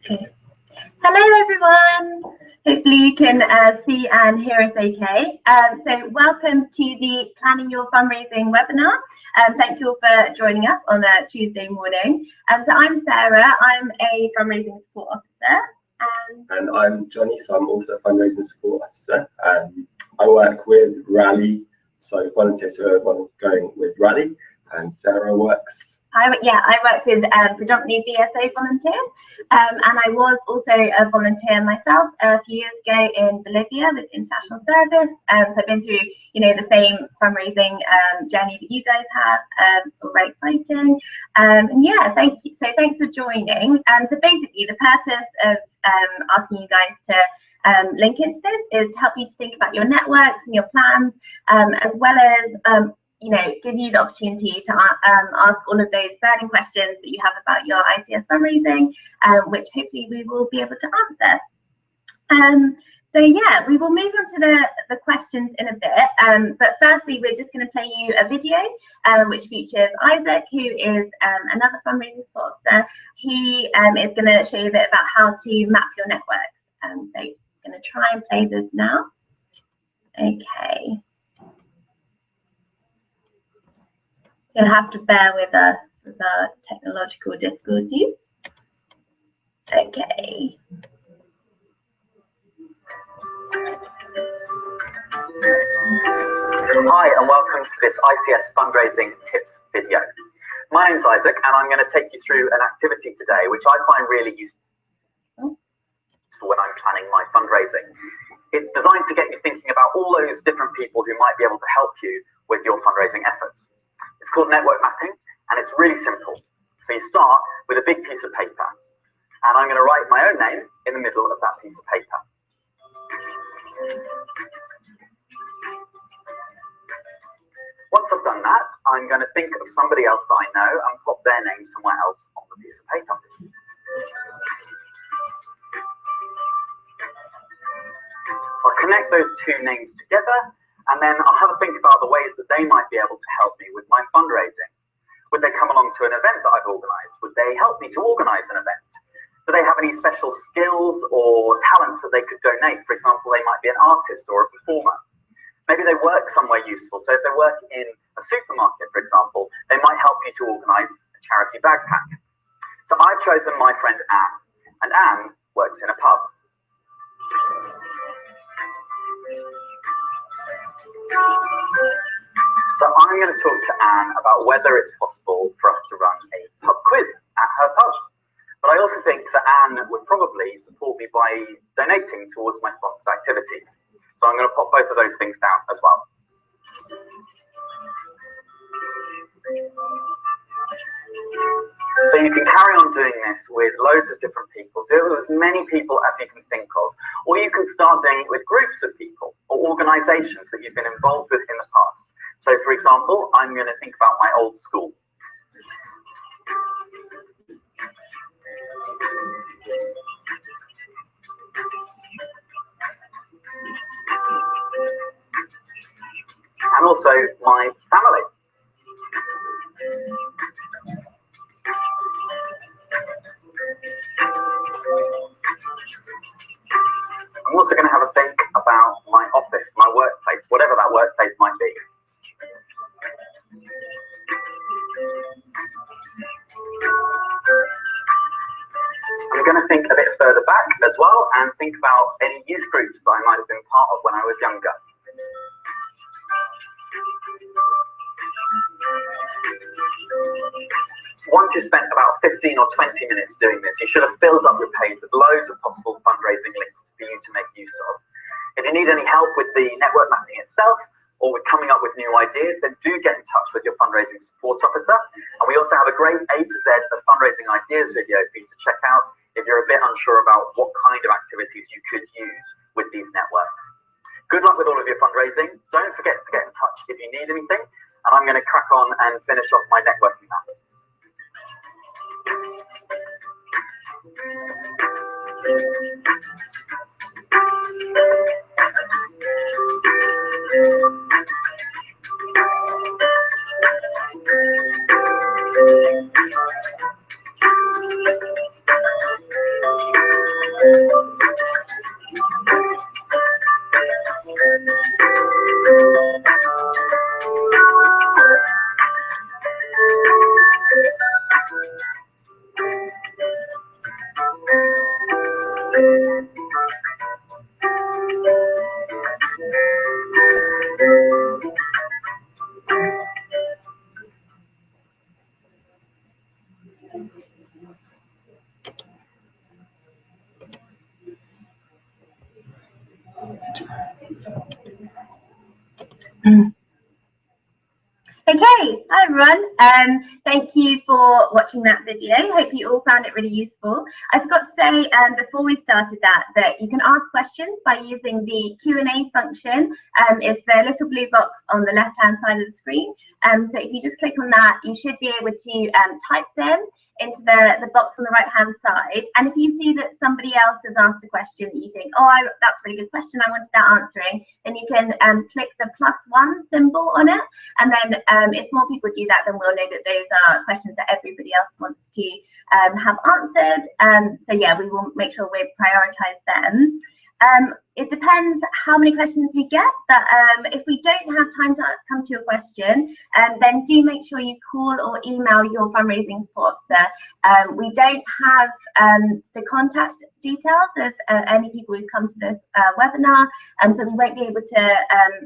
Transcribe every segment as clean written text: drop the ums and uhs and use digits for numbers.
Okay. Hello everyone. Hopefully you can see and hear us okay. So welcome to the Planning Your Fundraising webinar. Thank you all for joining us on a Tuesday morning. So I'm Sarah, I'm a fundraising support officer. And I'm Johnny, so I'm also a fundraising support officer. I work with Rally, so volunteers who are going with Rally, and Sarah works. I work with predominantly VSO volunteers, and I was also a volunteer myself a few years ago in Bolivia with international service. So I've been through, the same fundraising journey that you guys have. So very exciting. And yeah, thank you. So thanks for joining. So basically, the purpose of asking you guys to link into this is to help you to think about your networks and your plans, as well as give you the opportunity to ask all of those burning questions that you have about your ICS fundraising, which hopefully we will be able to answer. So yeah, we will move on to the questions in a bit, but firstly we're just going to play you a video which features Isaac, who is another fundraising support officer. He is going to show you a bit about how to map your networks. So I'm going to try and play this now. Okay. You'll have to bear with us with our technological difficulties. Okay. Hi and welcome to this ICS fundraising tips video. My name's Isaac and I'm going to take you through an activity today which I find really useful when I'm planning my fundraising. It's designed to get you thinking about all those different people who might be able to help you with your fundraising efforts. It's called network mapping, and it's really simple. So you start with a big piece of paper, and I'm going to write my own name in the middle of that piece of paper. Once I've done that, I'm going to think of somebody else that I know and pop their name somewhere else on the piece of paper. I'll connect those two names together, and then I'll have a think about the ways that they might be able to help me with my fundraising. Would they come along to an event that I've organised? Would they help me to organise an event? Do they have any special skills or talents that they could donate? For example, they might be an artist or a performer. Maybe they work somewhere useful. So if they work in a supermarket, for example, they might help you to organise a charity bag pack. So I've chosen my friend Anne, and Anne works in a pub. So I'm going to talk to Anne about whether it's possible for us to run a pub quiz at her pub. But I also think that Anne would probably support me by donating towards my sponsored activities. So I'm going to pop both of those things down as well. So you can carry on doing this with loads of different people. Do it with as many people as you can think of. Or you can start doing it with groups of people or organisations that you've been involved with in the past. So for example, I'm going to think about my old school. And also my family. I'm also going to have a think about my office, my workplace, whatever that workplace might be. I'm going to think a bit further back as well and think about any youth groups that I might have been part of when I was younger. Once you've spent about 15 or 20 minutes doing this, you should have filled up your page with loads of possible fundraising links for you to make use of. If you need any help with the network mapping itself or with coming up with new ideas, then do get in touch with your fundraising support officer. And we also have a great A to Z of fundraising ideas video for you to check out if you're a bit unsure about what kind of activities you could use with these networks. Good luck with all of your fundraising. Don't forget to get in touch if you need anything. And I'm going to crack on and finish off my networking map. Okay, hi everyone. Thank you for watching that video. Hope you all found it really useful. I forgot to say before we started that you can ask questions by using the Q&A function. It's the little blue box on the left-hand side of the screen. So if you just click on that, you should be able to type them into the box on the right-hand side. And if you see that somebody else has asked a question that you think, oh, that's a really good question, I wanted that answering, then you can click the +1 symbol on it. And then if more people do that, then we'll know that those are questions that everybody else wants to have answered. So yeah, we will make sure we prioritize them. It depends how many questions we get, but if we don't have time to come to a question, then do make sure you call or email your fundraising support officer. We don't have the contact details of any people who've come to this webinar, so we won't be able to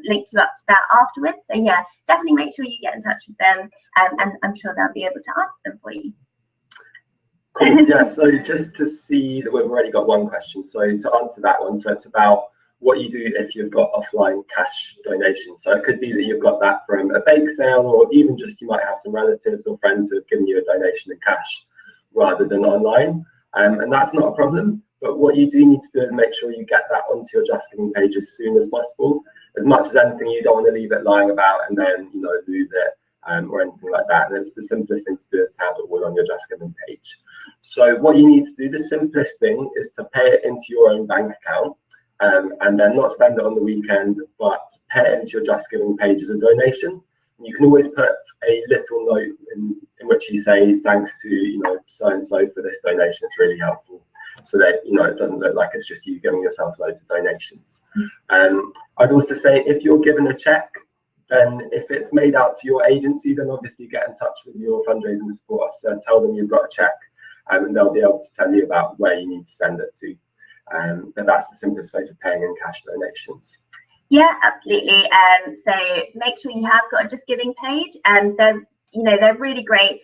link you up to that afterwards. So yeah, definitely make sure you get in touch with them, and I'm sure they'll be able to answer them for you. Cool. Yeah, so just to see that we've already got one question. So to answer that one, so it's about what you do if you've got offline cash donations. So it could be that you've got that from a bake sale, or even just you might have some relatives or friends who have given you a donation in cash rather than online. And that's not a problem. But what you do need to do is make sure you get that onto your Just Giving page as soon as possible. As much as anything, you don't want to leave it lying about and then lose it or anything like that. And it's the simplest thing to do is to have it all on your Just Giving page. So what you need to do, the simplest thing is to pay it into your own bank account, and then not spend it on the weekend, but pay it into your Just Giving page as a donation. And you can always put a little note in which you say thanks to so and so for this donation. It's really helpful, so that it doesn't look like it's just you giving yourself loads of donations. I'd also say if you're given a check, then if it's made out to your agency, then obviously get in touch with your fundraising support officer and tell them you've got a check, and they'll be able to tell you about where you need to send it to. But that's the simplest way for paying in cash donations. Yeah, absolutely. So make sure you have got a Just Giving page, and they're really great.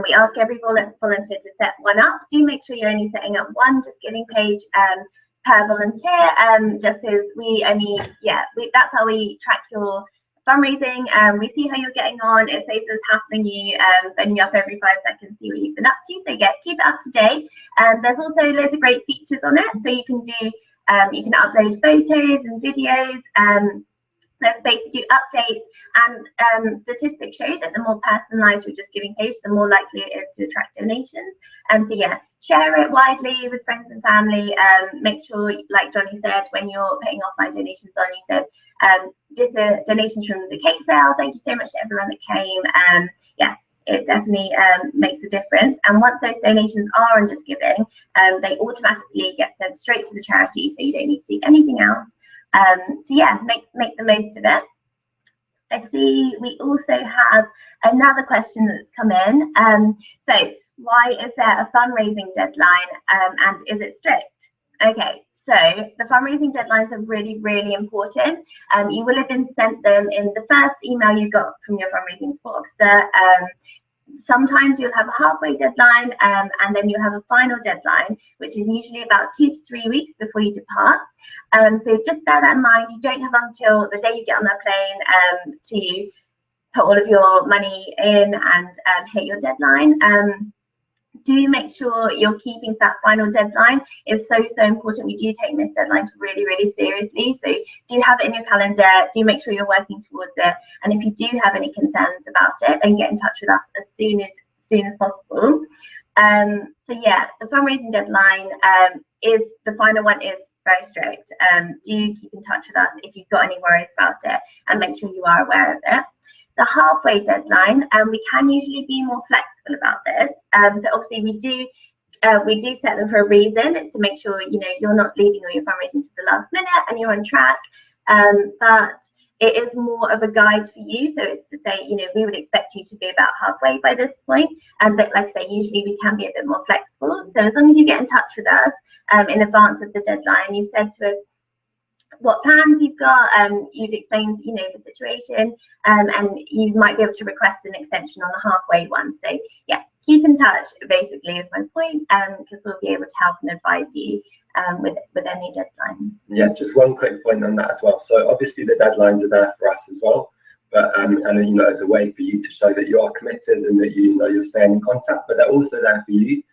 We ask every volunteer to set one up. Do make sure you're only setting up one Just Giving page per volunteer, just as that's how we track your fundraising. We see how you're getting on. It saves us hassling you, phoning you up every 5 seconds, see what you've been up to. So yeah, keep it up to date. There's also loads of great features on it. So you can do, you can upload photos and videos. There's space to do updates, and statistics show that the more personalised your Just Giving page, the more likely it is to attract donations. And so yeah, share it widely with friends and family. Make sure, like Johnny said, when you're putting offline donations on, you said, this is donations from the cake sale. Thank you so much to everyone that came. Yeah, it definitely makes a difference. And once those donations are on Just Giving, they automatically get sent straight to the charity, so you don't need to see anything else. So yeah, make the most of it. I see we also have another question that's come in. So why is there a fundraising deadline, and is it strict? Okay, so the fundraising deadlines are really, really important. You will have been sent them in the first email you got from your fundraising support officer. Sometimes you'll have a halfway deadline, and then you'll have a final deadline, which is usually about 2 to 3 weeks before you depart. So just bear that in mind. You don't have until the day you get on that plane to put all of your money in and hit your deadline. Do make sure you're keeping to that final deadline. It's so important. We do take missed deadlines really, really seriously. So do have it in your calendar. Do make sure you're working towards it. And if you do have any concerns about it, then get in touch with us as soon as possible. So yeah, the fundraising deadline is the final one is very strict. Do keep in touch with us if you've got any worries about it, and make sure you are aware of it. The halfway deadline, we can usually be more flexible about this. So obviously we do set them for a reason. It's to make sure you're not leaving all your fundraising to the last minute and you're on track. But it is more of a guide for you. So it's to say, we would expect you to be about halfway by this point. But like I say, usually we can be a bit more flexible. So as long as you get in touch with us in advance of the deadline, you've said to us what plans you've got, you've explained the situation, and you might be able to request an extension on the halfway one. So yeah, keep in touch, basically, is my point, because we'll be able to help and advise you with any deadlines. Yeah, just one quick point on that as well. So obviously the deadlines are there for us as well, but and you know, as a way for you to show that you are committed and that you know you're staying in contact, but they're also there for you.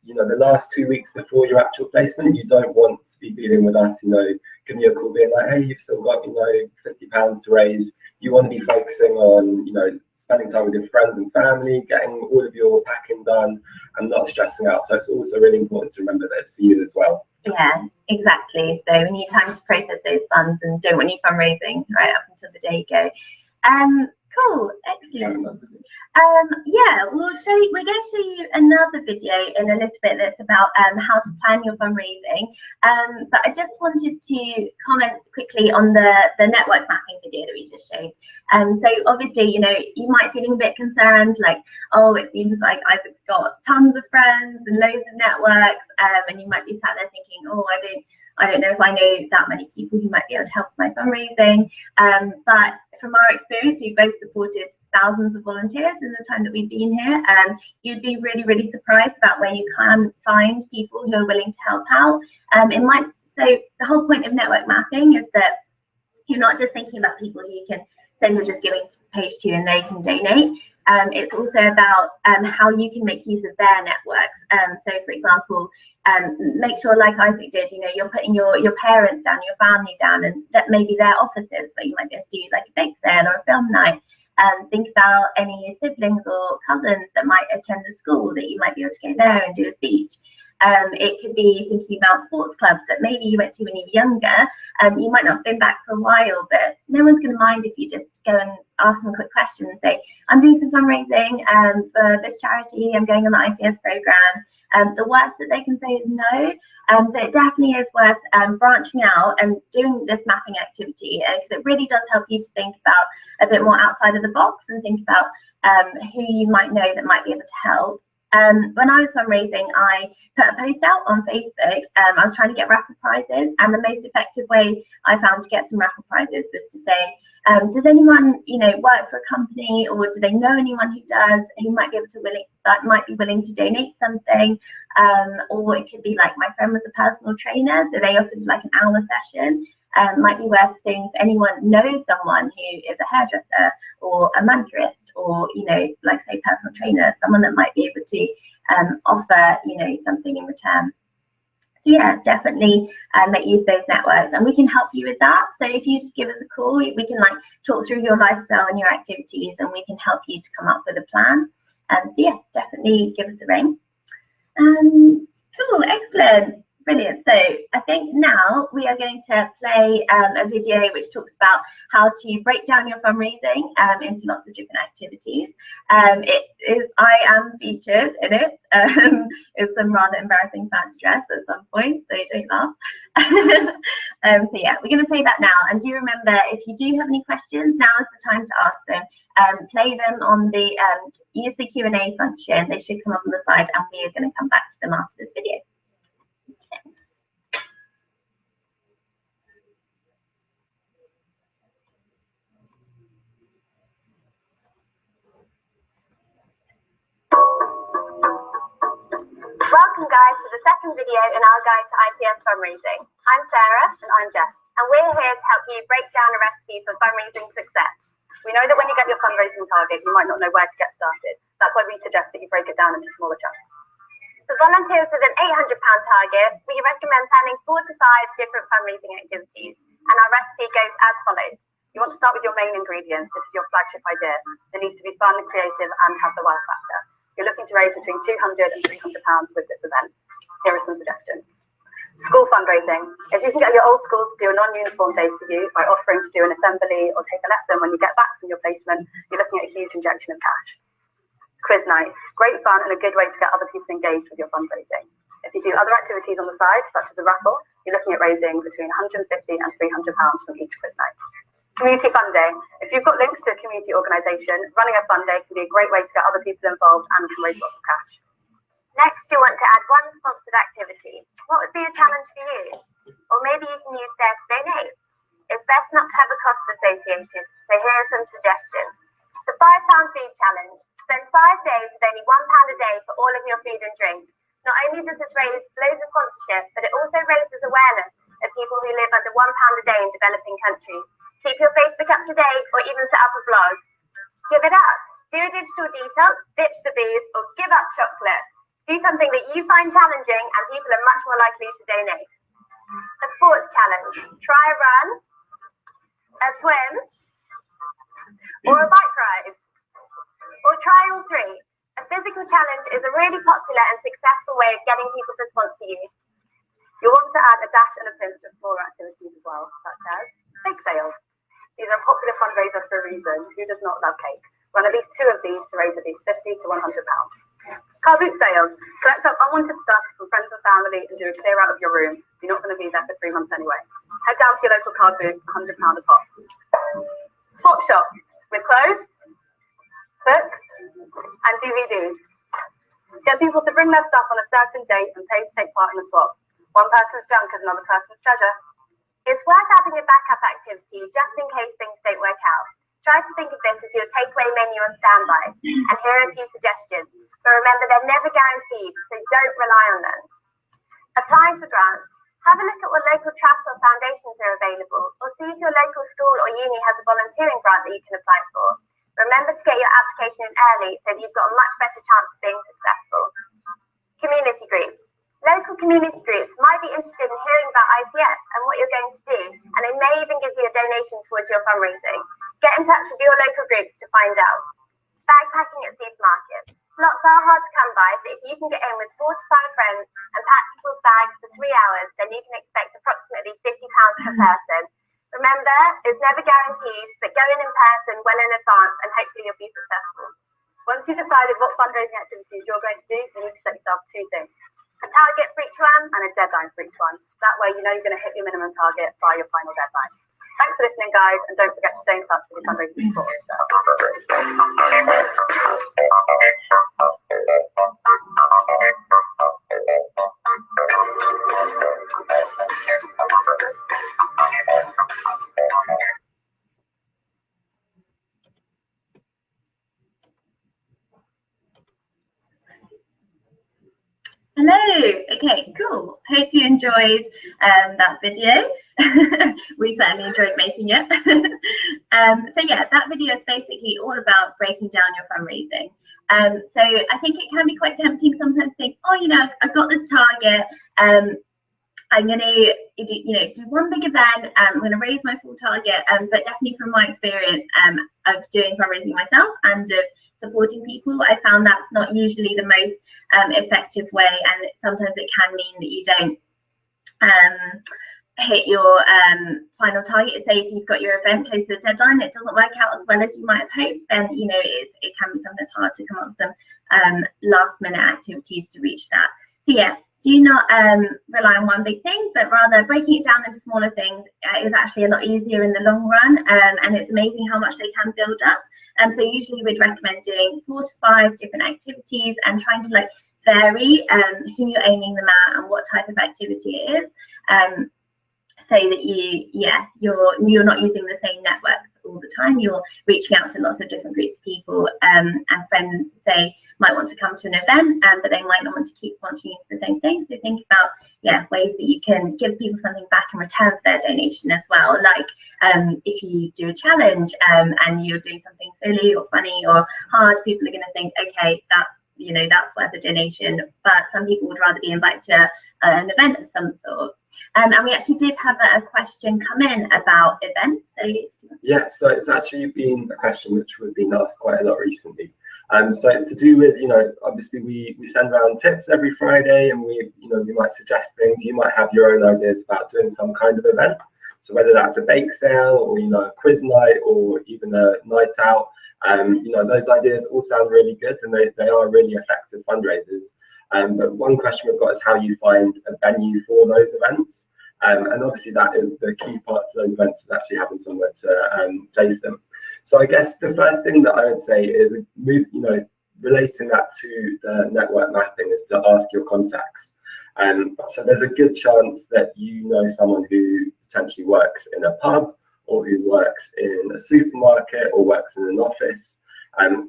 You know, the last 2 weeks before your actual placement, you don't want to be dealing with us, you know, giving you a call being like, hey, you've still got, you know, £50 to raise. You want to be focusing on, you know, spending time with your friends and family, getting all of your packing done and not stressing out. So it's also really important to remember that it's for you as well. Yeah, exactly. So we need time to process those funds and don't want you fundraising right up until the day you go. Cool, excellent. Yeah, we're going to show you another video in a little bit that's about how to plan your fundraising. But I just wanted to comment quickly on the network mapping video that we just showed. So obviously, you know, you might be feeling a bit concerned, like, oh, it seems like Isaac's got tons of friends and loads of networks, and you might be sat there thinking, oh, I don't know if I know that many people who might be able to help with my fundraising. But from our experience, we've both supported thousands of volunteers in the time that we've been here. You'd be really, really surprised about where you can find people who are willing to help out. So the whole point of network mapping is that you're not just thinking about people who you can send your Just Giving page to and they can donate. It's also about how you can make use of their networks. So for example, make sure, like Isaac did, you know, you're putting your parents down, your family down, and that maybe their offices where you might just do like a bake sale or a film night. Think about any siblings or cousins that might attend the school that you might be able to go there and do a speech. It could be thinking about sports clubs that maybe you went to when you were younger. You might not have been back for a while, but no one's going to mind if you just go and ask them a quick question and say, I'm doing some fundraising for this charity, I'm going on the ICS program. The worst that they can say is no. So it definitely is worth branching out and doing this mapping activity, because it really does help you to think about a bit more outside of the box and think about who you might know that might be able to help. When I was fundraising, I put a post out on Facebook. I was trying to get raffle prizes, and the most effective way I found to get some raffle prizes was to say, does anyone, you know, work for a company, or do they know anyone who does, who might be able to might be willing to donate something? Or it could be like, my friend was a personal trainer, so they offered like an hour session. Might be worth seeing if anyone knows someone who is a hairdresser or a manicurist, or, you know, like say personal trainer, someone that might be able to offer, you know, something in return. So yeah, definitely make use of those networks, and we can help you with that. So if you just give us a call, we can like talk through your lifestyle and your activities, and we can help you to come up with a plan. So yeah, definitely give us a ring. Cool, excellent. Brilliant. So I think now we are going to play a video which talks about how to break down your fundraising into lots of different activities. I am featured in it. It's some rather embarrassing fancy dress at some point, so don't laugh. So yeah, we're going to play that now. And do remember, if you do have any questions, now is the time to ask them. Play them on the use the Q&A function. They should come up on the side, and we are going to come back to them after this video. Welcome guys to the second video in our guide to ICS fundraising. I'm Sarah and I'm Jess, and we're here to help you break down a recipe for fundraising success. We know that when you get your fundraising target, you might not know where to get started. That's why we suggest that you break it down into smaller chunks. For volunteers with an £800 target, we recommend planning 4 to 5 different fundraising activities, and our recipe goes as follows. You want to start with your main ingredient. This is your flagship idea. It needs to be fun, creative, and have the wow factor. You're looking to raise between £200 and £300 with this event. Here are some suggestions. School fundraising. If you can get your old school to do a non-uniform day for you by offering to do an assembly or take a lesson when you get back from your placement, you're looking at a huge injection of cash. Quiz night. Great fun and a good way to get other people engaged with your fundraising. If you do other activities on the side, such as a raffle, you're looking at raising between £150 and £300 from each quiz night. Community fun day. If you've got links to a community organisation, running a fun day can be a great way to get other people involved and can raise lots of cash. Next, you want to add one sponsored activity. What would be a challenge for you? Or maybe you can use Dare to Donate. It's best not to have a cost associated, so here are some suggestions. The £5 food challenge. Spend 5 days with only £1 a day for all of your food and drink. Not only does this raise loads of sponsorship, but it also raises awareness of people who live under £1 a day in developing countries. Keep your Facebook up to date or even set up a blog. Give it up. Do a digital detox, ditch the booze, or give up chocolate. Do something that you find challenging and people are much more likely to donate. A sports challenge. Try a run, a swim, or a bike ride. Or try all three. A physical challenge is a really popular and successful way of getting people to sponsor you. You'll want to add a dash and a pinch of smaller activities as well, such as bake sales. These are popular fundraisers for a reason. Who does not love cake? Run at least 2 of these to raise at least £50 to £100. Car boot sales. Collect up unwanted stuff from friends and family and do a clear out of your room. You're not going to be there for 3 months anyway. Head down to your local car boot, £100 a pop. Swap shop with clothes, books, and DVDs. Get people to bring their stuff on a certain date and pay to take part in the swap. One person's junk is another person's treasure. It's worth adding a backup activity just in case things don't work out. Try to think of this as your takeaway menu on standby, and here are a few suggestions. But remember, they're never guaranteed, so don't rely on them. Applying for grants. Have a look at what local trusts or foundations are available, or see if your local school or uni has a volunteering grant that you can apply for. Remember to get your application in early so that you've got a much better chance of being successful. Community groups. Local community groups might be interested in hearing about ICS and what you're going to do, and they may even give you a donation towards your fundraising. Get in touch with your local groups to find out. Backpacking at supermarkets. Lots are hard to come by, but if you can get in with 4 to 5 friends and pack people's bags for 3 hours, then you can expect approximately £50 per person. Remember, it's never guaranteed, but go in person well in advance and hopefully you'll be successful. Once you've decided what fundraising activities you're going to do, you need to set yourself 2 things. A target for each one and a deadline for each one. That way you know you're going to hit your minimum target by your final deadline. Thanks for listening, guys, and don't forget to stay in touch with the fundraising support Hello. Okay, cool. Hope you enjoyed that video. We certainly enjoyed making it. So yeah, that video is basically all about breaking down your fundraising. So I think it can be quite tempting sometimes to think, oh, you know, I've got this target. I'm going to do one big event. I'm going to raise my full target. But definitely from my experience of doing fundraising myself and of supporting people, I found that's not usually the most effective way, and sometimes it can mean that you don't hit your final target. Say if you've got your event close to the deadline, it doesn't work out as well as you might have hoped, then you know it can be sometimes hard to come up with some last minute activities to reach that. So yeah, do not rely on one big thing, but rather breaking it down into smaller things is actually a lot easier in the long run, and it's amazing how much they can build up. So usually we'd recommend doing 4 to 5 different activities and trying to like vary who you're aiming them at and what type of activity it is, so that you're not using the same networks all the time. You're reaching out to lots of different groups of people, and friends say might want to come to an event, but they might not want to keep sponsoring the same thing. So think about ways that you can give people something back in return for their donation as well. Like if you do a challenge and you're doing something silly or funny or hard, people are going to think, okay, that's worth a donation. But some people would rather be invited to an event of some sort. And we actually did have a question come in about events. So yeah, so it's actually been a question which we've been asked quite a lot recently. So it's to do with, obviously we send around tips every Friday, and we might suggest things. You might have your own ideas about doing some kind of event. So whether that's a bake sale or, a quiz night or even a night out, those ideas all sound really good, and they are really effective fundraisers. But one question we've got is how you find a venue for those events. And obviously that is the key part to those events, is actually having somewhere to place them. So I guess the first thing that I would say is, relating that to the network mapping, is to ask your contacts. So there's a good chance that you know someone who potentially works in a pub, or who works in a supermarket, or works in an office.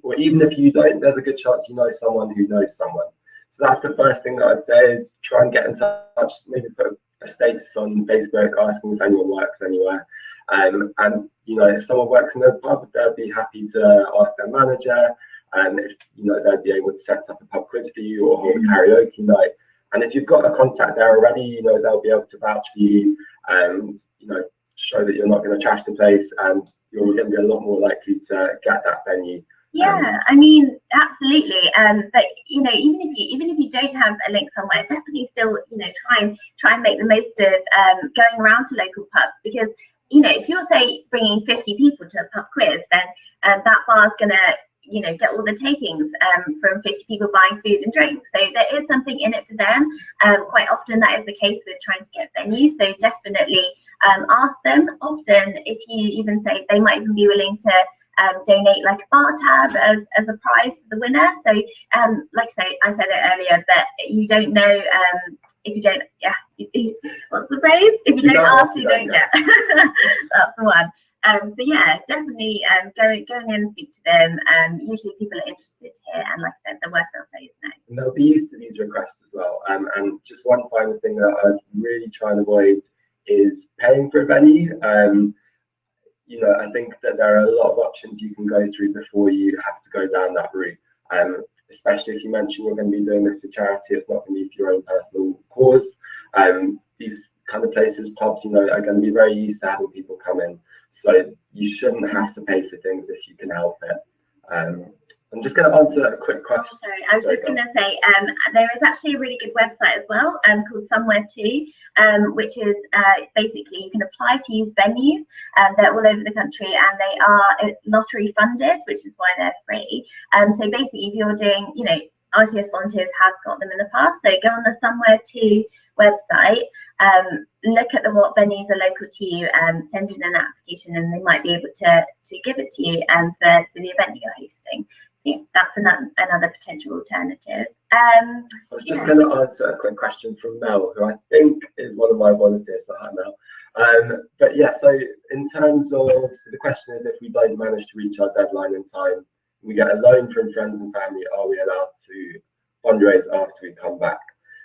Or even if you don't, there's a good chance you know someone who knows someone. So that's the first thing that I'd say, is try and get in touch, maybe put a status on Facebook asking if anyone works anywhere. And you know, if someone works in a pub, they'll be happy to ask their manager, and if you know, they'll be able to set up a pub quiz for you or hold a karaoke night. And if you've got a contact there already, you know, they'll be able to vouch for you and, you know, show that you're not going to trash the place, and you're going to be a lot more likely to get that venue. Yeah, I mean, absolutely. But you know, even if you don't have a link somewhere, definitely still, you know, try and make the most of going around to local pubs, because you know, if you're say bringing 50 people to a pub quiz, then that bar's gonna, you know, get all the takings from 50 people buying food and drinks. So there is something in it for them. Quite often that is the case with trying to get venues. So definitely ask them. Often, if you even say, they might even be willing to donate like a bar tab as a prize for the winner. So like I said it earlier, but you don't know if you don't, what's the phrase? If you don't ask, you don't get. That's the one. So yeah, definitely going in and speak to them. Usually people are interested here, and like I said, the worst they'll say is no. And they'll be used to these requests as well. And just one final thing that I really try and avoid is paying for a venue. You know, I think that there are a lot of options you can go through before you have to go down that route. Especially if you mention you're going to be doing this for charity, it's not going to be for your own personal cause. These kind of places, pubs, you know, are going to be very used to having people come in. So you shouldn't have to pay for things if you can help it. I'm just going to answer a quick question. Sorry, I was just going to say, there is actually a really good website as well called Somewhere To, which is basically you can apply to use venues. They're all over the country, and it's lottery funded, which is why they're free. So basically, if you're doing, you know, ICS volunteers have got them in the past. So go on the Somewhere To website, look at what venues are local to you, send in an application, and they might be able to give it to you for the event you're hosting. So yeah, that's another potential alternative. I was just going to answer a quick question from Mel, who I think is one of my volunteers. So hi, Mel. But yeah, so in terms of, so the question is, if we don't manage to reach our deadline in time, we get a loan from friends and family, are we allowed to fundraise after we come back?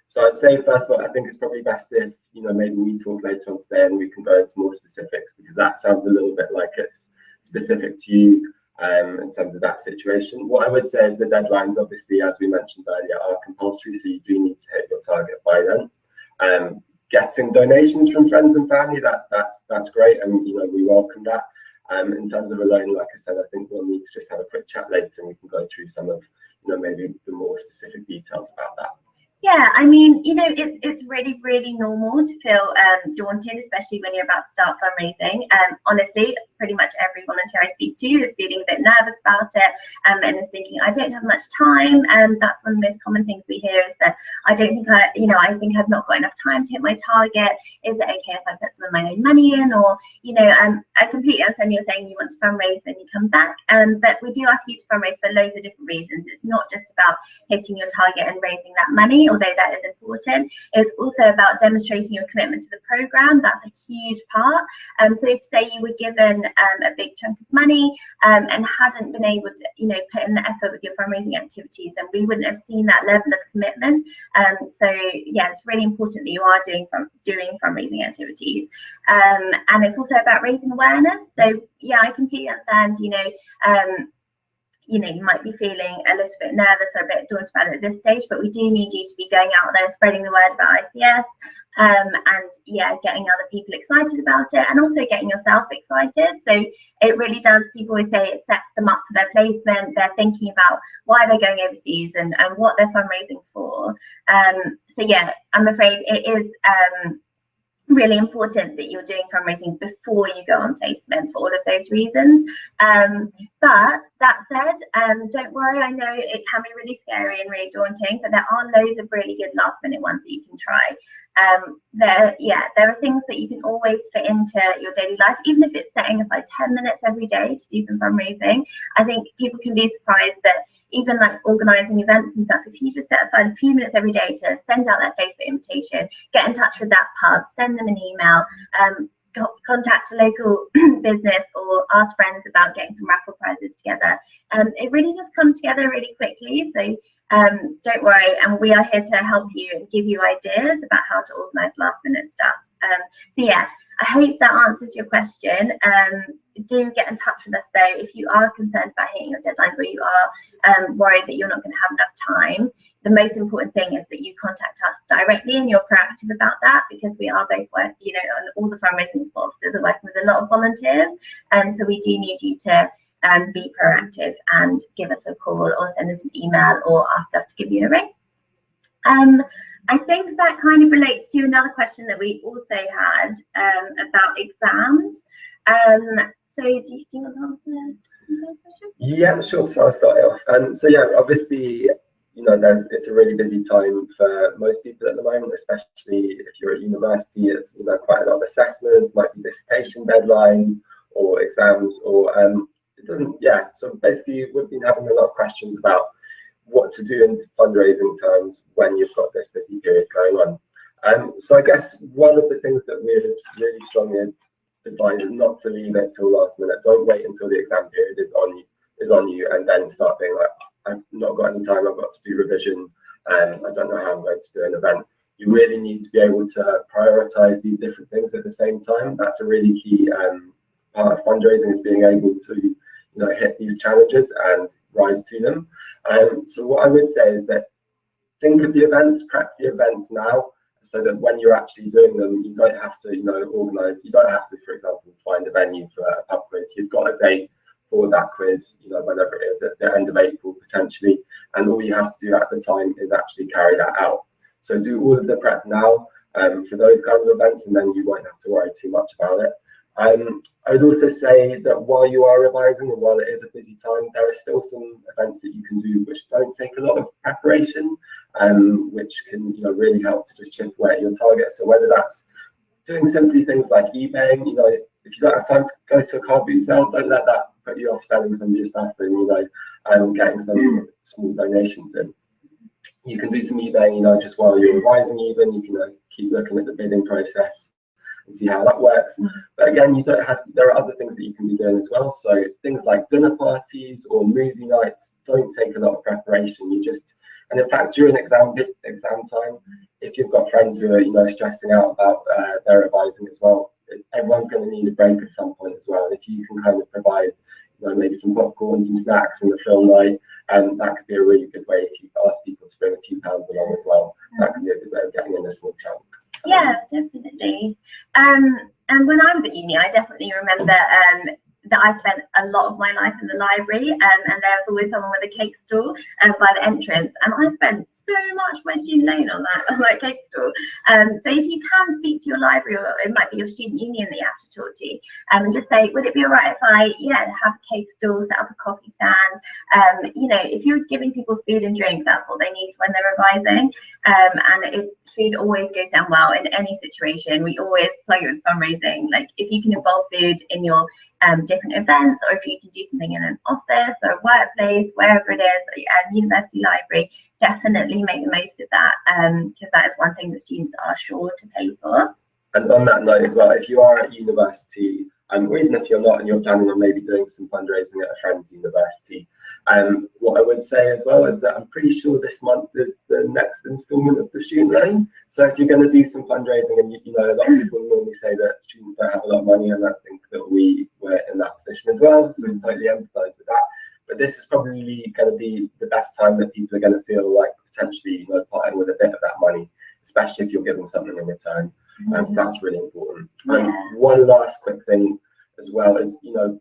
So I'd say, first of all, I think it's probably best if, you know, maybe we talk later on today and we can go into more specifics, because that sounds a little bit like it's specific to you in terms of that situation. What I would say is the deadlines, obviously, as we mentioned earlier, are compulsory, so you do need to hit your target by then. Getting donations from friends and family, that's great, and you know, we welcome that. In terms of a loan, like I said, I think we'll need to just have a quick chat later, and we can go through some of, you know, maybe the more specific details about that. Yeah, I mean, you know, it's really, really normal to feel daunted, especially when you're about to start fundraising. Honestly, pretty much every volunteer I speak to is feeling a bit nervous about it, and is thinking, I don't have much time. That's one of the most common things we hear, is that I think I've not got enough time to hit my target. Is it okay if I put some of my own money in? Or, you know, I completely understand you're saying you want to fundraise when you come back, but we do ask you to fundraise for loads of different reasons. It's not just about hitting your target and raising that money, although that is important. It's also about demonstrating your commitment to the program. That's a huge part. So if, say, you were given a big chunk of money and hadn't been able to, you know, put in the effort with your fundraising activities, then we wouldn't have seen that level of commitment. So yeah, it's really important that you are doing fundraising activities. And it's also about raising awareness. So yeah, I completely understand, you know, you might be feeling a little bit nervous or a bit daunted about it at this stage, but we do need you to be going out there, spreading the word about ICS, and yeah, getting other people excited about it, and also getting yourself excited. So it really does, people always say it sets them up for their placement. They're thinking about why they're going overseas and what they're fundraising for. So yeah, I'm afraid it is really important that you're doing fundraising before you go on placement for all of those reasons. But that said, don't worry, I know it can be really scary and really daunting, but there are loads of really good last minute ones that you can try. There are things that you can always fit into your daily life, even if it's setting aside 10 minutes every day to do some fundraising. I think people can be surprised that even like organising events and stuff, if you just set aside a few minutes every day to send out that Facebook invitation, get in touch with that pub, send them an email, contact a local business or ask friends about getting some raffle prizes together. It really just comes together really quickly. So don't worry, and we are here to help you and give you ideas about how to organise last minute stuff. So yeah, I hope that answers your question. Do get in touch with us though if you are concerned about hitting your deadlines, or you are worried that you're not going to have enough time. The most important thing is that you contact us directly and you're proactive about that, because we are both working, you know, and all the fundraising support officers are working with a lot of volunteers, so we do need you to be proactive and give us a call or send us an email or ask us to give you a ring. I think that kind of relates to another question that we also had about exams. So do you want to answer that question? Yeah, sure. So I'll start it off. So yeah, obviously, you know, it's a really busy time for most people at the moment, especially if you're at university. It's, you know, quite a lot of assessments, might be dissertation deadlines or exams, or it doesn't. Yeah. So basically, we've been having a lot of questions about what to do in fundraising terms when you've got this busy period going on. So I guess one of the things that we really strongly advise is not to leave it till last minute. Don't wait until the exam period is on you and then start being like, I've not got any time, I've got to do revision, and I don't know how I'm going to do an event. You really need to be able to prioritize these different things at the same time. That's a really key part of fundraising, is being able to, you know, hit these challenges and rise to them. So what I would say is that think of the events, prep the events now, so that when you're actually doing them, you don't have to, you know, organize. You don't have to, for example, find a venue for a pub quiz. You've got a date for that quiz, you know, whenever it is, at the end of April potentially, and all you have to do at the time is actually carry that out. So do all of the prep now for those kinds of events, and then you won't have to worry too much about it. I would also say that while you are revising and while it is a busy time, there are still some events that you can do which don't take a lot of preparation, which can, you know, really help to just chip away at your target. So whether that's doing simply things like eBaying, you know, if you don't have time to go to a car boot sale, don't let that put you off selling some of your stuff and, you know, getting some small donations in. You can do some eBaying, you know, just while you're revising even. You can keep looking at the bidding process and see how that works. But again, you don't have, there are other things that you can be doing as well. So things like dinner parties or movie nights don't take a lot of preparation. You just, and in fact, during exam time, if you've got friends who are, you know, stressing out about their revising as well, everyone's going to need a break at some point as well. If you can kind of provide, you know, maybe some popcorn, some snacks in the film night, and that could be a really good way if you ask people to bring a few pounds along as well. That could be a good way of getting in a small chunk. Yeah, definitely. And when I was at uni, I definitely remember that I spent a lot of my life in the library, and there was always someone with a cake stall by the entrance, and I spent so much of my student loan on that cake stall. So if you can speak to your library, or it might be your student union that you have to talk to, and just say, would it be all right if I have a cake stall, set up a coffee stand? You know, if you're giving people food and drink, that's what they need when they're revising, and food always goes down well in any situation. We always plug it with fundraising. Like if you can involve food in your different events, or if you can do something in an office or a workplace, wherever it is, university library, definitely make the most of that, because that is one thing that students are sure to pay for. And on that note as well, if you are at university, or even if you're not and you're planning on maybe doing some fundraising at a friend's university, what I would say as well is that I'm pretty sure this month is the next instalment of the student loan. So if you're going to do some fundraising, and you know, a lot of people normally say that students don't have a lot of money, and I think that we were in that position as well, so we totally empathise with that. But this is probably going to be the best time that people are going to feel like potentially, you know, parting with a bit of that money, especially if you're giving something in return. So that's really important. One last quick thing as well is, you know,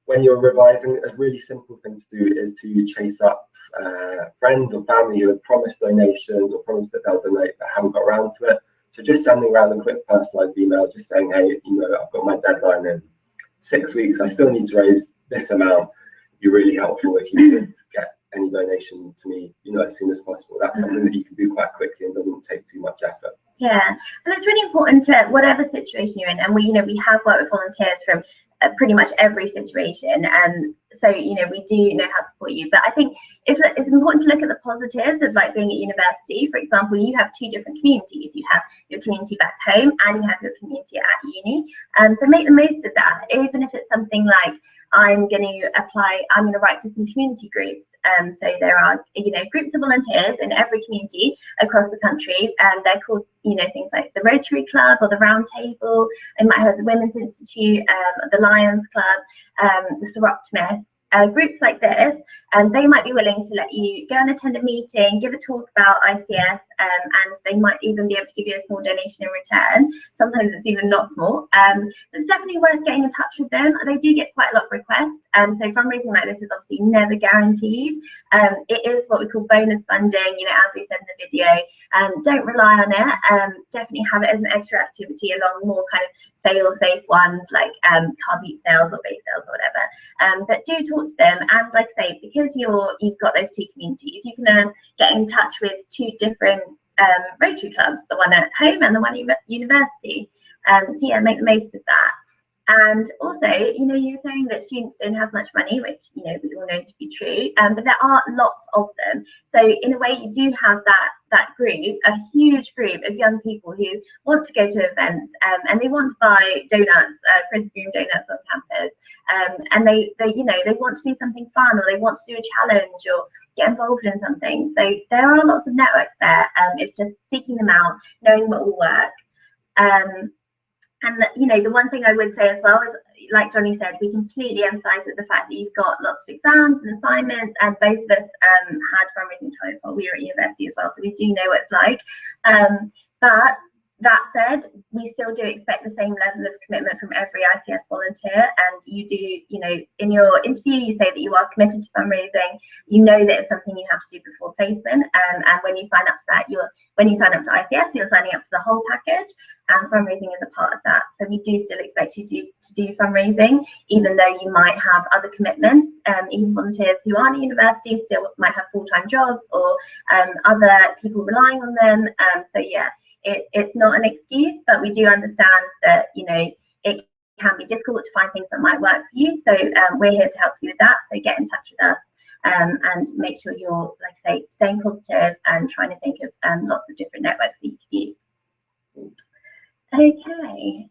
when you're revising, a really simple thing to do is to chase up friends or family who have promised donations or promised that they'll donate but haven't got around to it. So just sending around a quick personalised email, just saying, hey, you know, I've got my deadline in 6 weeks, I still need to raise this amount. It'd be really helpful if you could get any donation to me, you know, as soon as possible. That's something that you can do quite quickly and doesn't take too much effort. Yeah, and it's really important to whatever situation you're in, and we have worked with volunteers from pretty much every situation, and So, you know, we do know how to support you. But I think it's important to look at the positives of like being at university. For example, you have two different communities. You have your community back home and you have your community at uni. So make the most of that, even if it's something like, I'm going to write to some community groups. So there are, you know, groups of volunteers in every community across the country, and they're called, you know, things like the Rotary Club or the Round Table. They might have the Women's Institute, the Lions Club, the Soroptimist. Groups like this, they might be willing to let you go and attend a meeting, give a talk about ICS, and they might even be able to give you a small donation in return. Sometimes it's even not small. It's definitely worth getting in touch with them. They do get quite a lot of requests. So fundraising like this is obviously never guaranteed. It is what we call bonus funding, you know, as we said in the video. Don't rely on it. Definitely have it as an extra activity along more kind of fail-safe ones like car beat sales or bake sales or whatever. But do talk to them, and like I say, because you've got those two communities, you can get in touch with two different Rotary clubs, the one at home and the one at university. So yeah, make the most of that. And also, you know, you're saying that students don't have much money, which, you know, we all know to be true, but there are lots of them. So in a way, you do have that group, a huge group of young people who want to go to events, and they want to buy donuts, Krispy Kreme donuts on campus, and they you know, they want to do something fun, or they want to do a challenge or get involved in something. So there are lots of networks there. It's just seeking them out, knowing what will work. And you know, the one thing I would say as well is, like Johnny said, we completely emphasize the fact that you've got lots of exams and assignments, and both of us had fundraising times while we were at university as well, so we do know what it's like. But that said, we still do expect the same level of commitment from every ICS volunteer, and you do, you know, in your interview you say that you are committed to fundraising. You know that it's something you have to do before placement, and when you sign up to that, when you sign up to ICS, you're signing up to the whole package, and fundraising is a part of that. So we do still expect you to do fundraising, even though you might have other commitments. Even volunteers who aren't at university still might have full-time jobs or other people relying on them. So yeah, it's not an excuse, but we do understand that, you know, it can be difficult to find things that might work for you. So we're here to help you with that. So get in touch with us, and make sure you're, like I say, staying positive and trying to think of lots of different networks that you could use. Okay.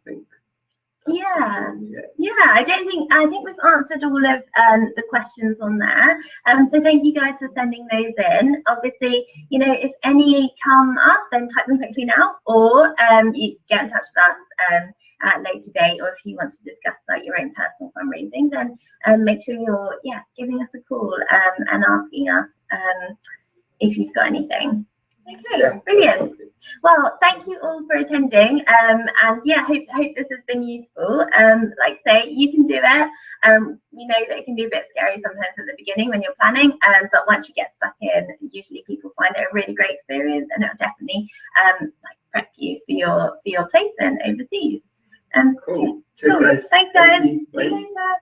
Yeah, I think we've answered all of the questions on there. So thank you guys for sending those in. Obviously, you know, if any come up, then type them quickly now, or you get in touch with us at a later date, or if you want to discuss like your own personal fundraising, then make sure you're giving us a call and asking us if you've got anything. Okay, brilliant. Well, thank you all for attending, and yeah, hope this has been useful. Like I say, you can do it. We know that it can be a bit scary sometimes at the beginning when you're planning, but once you get stuck in, usually people find it a really great experience, and it'll definitely like prep you for your placement overseas. Cool. Cool. Thanks, guys. See you later.